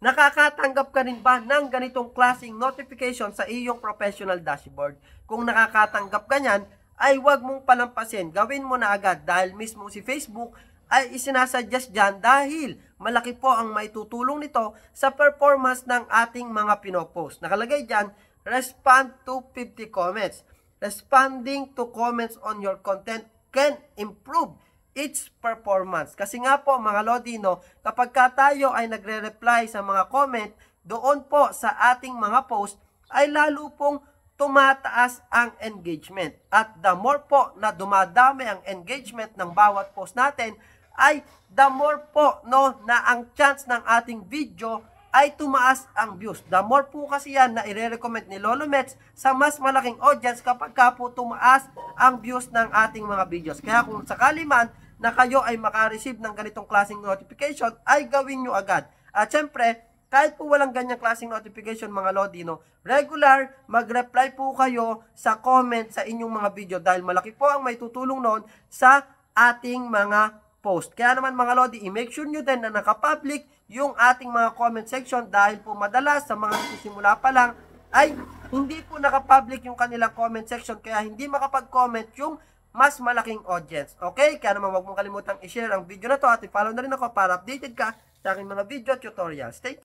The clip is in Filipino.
Nakakatanggap ka rin ba ng ganitong klaseng notification sa iyong professional dashboard? Kung nakakatanggap ka niyan, ay huwag mong palampasin. Gawin mo na agad dahil mismo si Facebook ay isinasuggest dyan dahil malaki po ang maitutulong nito sa performance ng ating mga pinopost. Nakalagay dyan, respond to 50 comments. Responding to comments on your content can improve its performance. Kasi nga po mga Lodino, kapag tayo ay nagre-reply sa mga comment doon po sa ating mga post, ay lalo pong tumataas ang engagement. At the more po na dumadami ang engagement ng bawat post natin, ay the more po na ang chance ng ating video ay tumaas ang views. The more po kasi yan na i-recommend ni Lolo Mets sa mas malaking audience kapag ka po tumaas ang views ng ating mga videos. Kaya kung sakali man na kayo ay makareceive ng ganitong klaseng notification, ay gawin nyo agad. At syempre, kahit po walang ganyang klaseng notification mga Lodino, regular, mag-reply po kayo sa comment sa inyong mga video dahil malaki po ang may tutulong noon sa ating mga post. Kaya naman mga Lodi, i-make sure nyo din na nakapublic yung ating mga comment section dahil po madalas sa mga nagsisimula pa lang ay hindi po nakapublic yung kanilang comment section kaya hindi makapag-comment yung mas malaking audience. Okay? Kaya naman huwag mong kalimutang i-share ang video na to at i-follow na rin ako para updated ka sa aking mga video tutorials. Stay tuned!